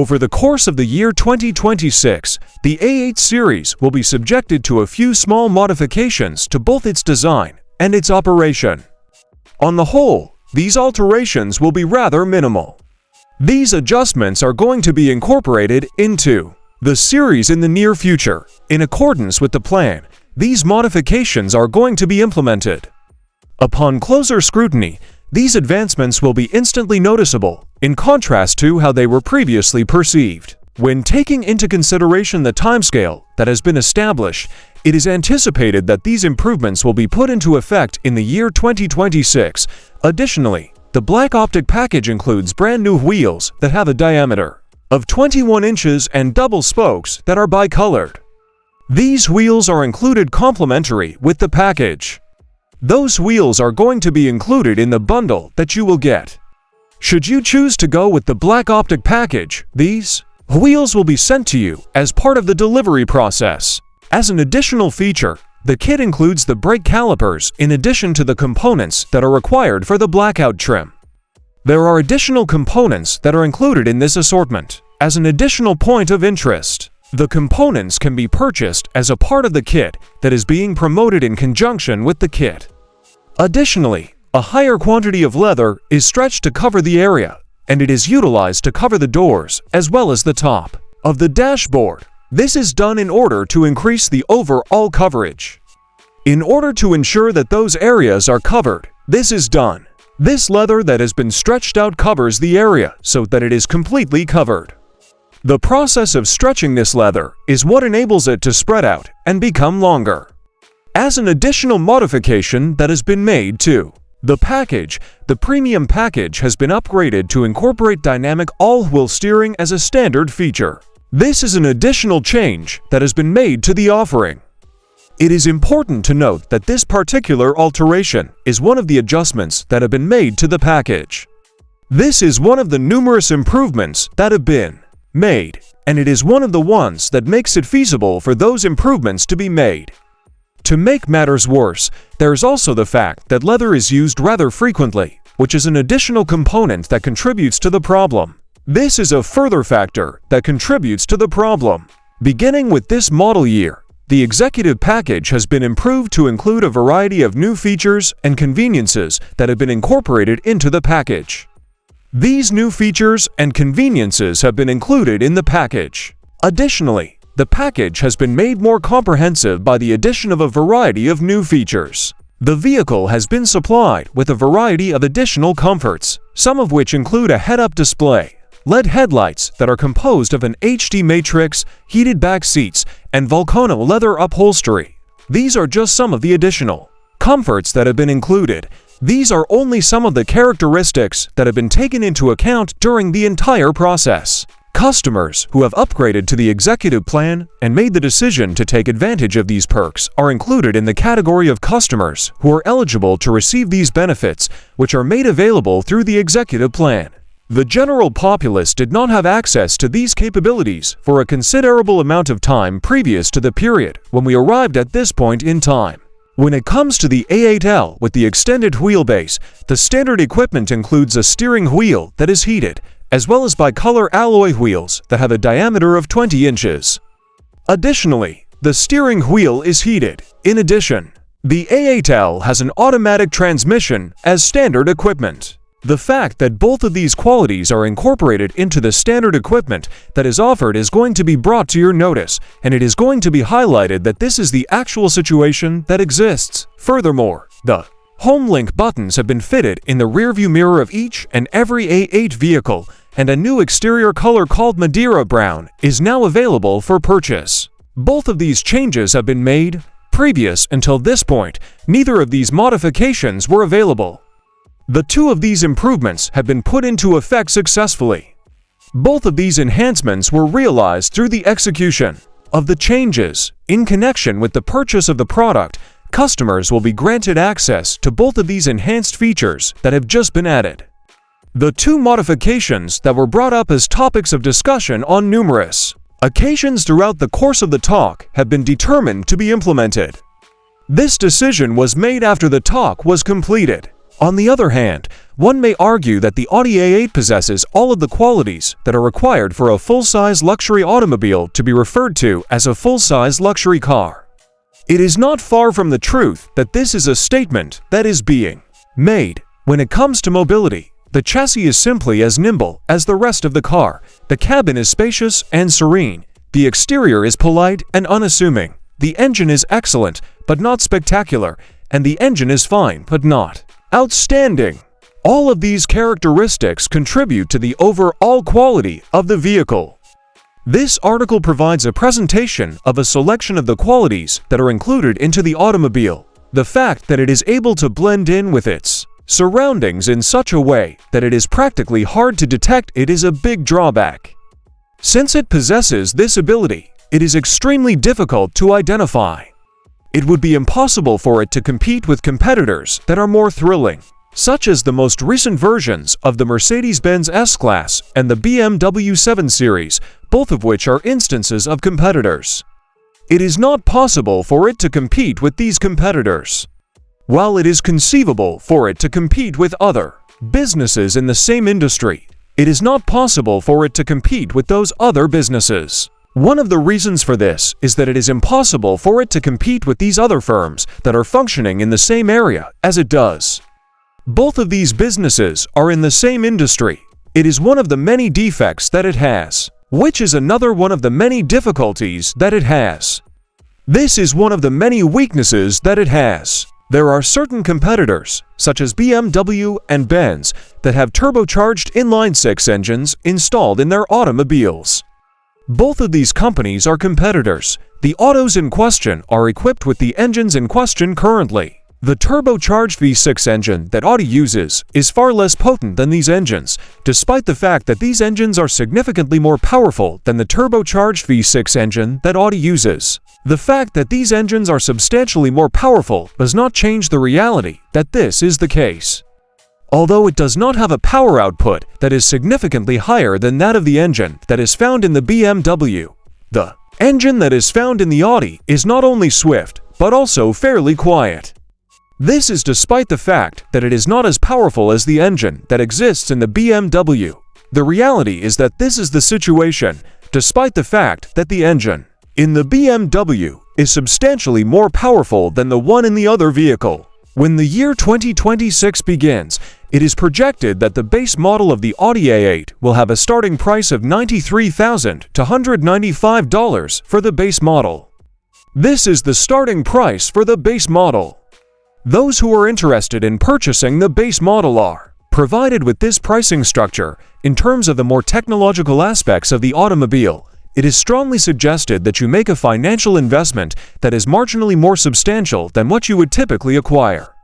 Over the course of the year 2026, the A8 series will be subjected to a few small modifications to both its design and its operation. On the whole, these alterations will be rather minimal. These adjustments are going to be incorporated into the series in the near future. In accordance with the plan, these modifications are going to be implemented. Upon closer scrutiny, these advancements will be instantly noticeable, in contrast to how they were previously perceived. When taking into consideration the timescale that has been established, it is anticipated that these improvements will be put into effect in the year 2026. Additionally, the black optic package includes brand new wheels that have a diameter of 21 inches and double spokes that are bicolored. These wheels are included complementary with the package. Those wheels are going to be included in the bundle that you will get. Should you choose to go with the black optic package, these wheels will be sent to you as part of the delivery process. As an additional feature, the kit includes the brake calipers in addition to the components that are required for the blackout trim. There are additional components that are included in this assortment. As an additional point of interest, the components can be purchased as a part of the kit that is being promoted in conjunction with the kit. Additionally, a higher quantity of leather is stretched to cover the area, and it is utilized to cover the doors as well as the top of the dashboard. This is done in order to increase the overall coverage. In order to ensure that those areas are covered, this is done. This leather that has been stretched out covers the area so that it is completely covered. The process of stretching this leather is what enables it to spread out and become longer. As an additional modification that has been made to the package, the premium package has been upgraded to incorporate dynamic all-wheel steering as a standard feature. This is an additional change that has been made to the offering. It is important to note that this particular alteration is one of the adjustments that have been made to the package. This is one of the numerous improvements that have been made, and it is one of the ones that makes it feasible for those improvements to be made. To make matters worse, there is also the fact that leather is used rather frequently, which is an additional component that contributes to the problem. This is a further factor that contributes to the problem. Beginning with this model year, the executive package has been improved to include a variety of new features and conveniences that have been incorporated into the package. These new features and conveniences have been included in the package. Additionally, the package has been made more comprehensive by the addition of a variety of new features. The vehicle has been supplied with a variety of additional comforts, some of which include a head-up display, LED headlights that are composed of an HD matrix, heated back seats, and Volcano leather upholstery. These are just some of the additional comforts that have been included. These are only some of the characteristics that have been taken into account during the entire process. Customers who have upgraded to the executive plan and made the decision to take advantage of these perks are included in the category of customers who are eligible to receive these benefits, which are made available through the executive plan. The general populace did not have access to these capabilities for a considerable amount of time previous to the period when we arrived at this point in time. When it comes to the A8L with the extended wheelbase, the standard equipment includes a steering wheel that is heated, as well as bicolor alloy wheels that have a diameter of 20 inches. Additionally, the steering wheel is heated. In addition, the A8L has an automatic transmission as standard equipment. The fact that both of these qualities are incorporated into the standard equipment that is offered is going to be brought to your notice, and it is going to be highlighted that this is the actual situation that exists. Furthermore, the Home Link buttons have been fitted in the rearview mirror of each and every A8 vehicle, and a new exterior color called Madeira Brown is now available for purchase. Both of these changes have been made. Previous until this point, neither of these modifications were available. The two of these improvements have been put into effect successfully. Both of these enhancements were realized through the execution of the changes. In connection with the purchase of the product, customers will be granted access to both of these enhanced features that have just been added. The two modifications that were brought up as topics of discussion on numerous occasions throughout the course of the talk have been determined to be implemented. This decision was made after the talk was completed. On the other hand, one may argue that the Audi A8 possesses all of the qualities that are required for a full-size luxury automobile to be referred to as a full-size luxury car. It is not far from the truth that this is a statement that is being made. When it comes to mobility, the chassis is simply as nimble as the rest of the car, the cabin is spacious and serene, the exterior is polite and unassuming, the engine is excellent but not spectacular, and the engine is fine but not outstanding. All of these characteristics contribute to the overall quality of the vehicle. This article provides a presentation of a selection of the qualities that are included into the automobile. The fact that it is able to blend in with its surroundings in such a way that it is practically hard to detect it is a big drawback. Since it possesses this ability, it is extremely difficult to identify. It would be impossible for it to compete with competitors that are more thrilling, such as the most recent versions of the Mercedes-Benz S-Class and the BMW 7 Series, both of which are instances of competitors. It is not possible for it to compete with these competitors. While it is conceivable for it to compete with other businesses in the same industry, it is not possible for it to compete with those other businesses. One of the reasons for this is that it is impossible for it to compete with these other firms that are functioning in the same area as it does. Both of these businesses are in the same industry. It is one of the many defects that it has, which is another one of the many difficulties that it has. This is one of the many weaknesses that it has. There are certain competitors, such as BMW and Benz, that have turbocharged inline-six engines installed in their automobiles. Both of these companies are competitors. The autos in question are equipped with the engines in question currently. The turbocharged V6 engine that Audi uses is far less potent than these engines, despite the fact that these engines are significantly more powerful than the turbocharged V6 engine that Audi uses. The fact that these engines are substantially more powerful does not change the reality that this is the case. Although it does not have a power output that is significantly higher than that of the engine that is found in the BMW, the engine that is found in the Audi is not only swift, but also fairly quiet. This is despite the fact that it is not as powerful as the engine that exists in the BMW. The reality is that this is the situation, despite the fact that the engine in the BMW is substantially more powerful than the one in the other vehicle. When the year 2026 begins, it is projected that the base model of the Audi A8 will have a starting price of $93,000 to $195 for the base model. This is the starting price for the base model. Those who are interested in purchasing the base model are provided with this pricing structure. In terms of the more technological aspects of the automobile, it is strongly suggested that you make a financial investment that is marginally more substantial than what you would typically acquire.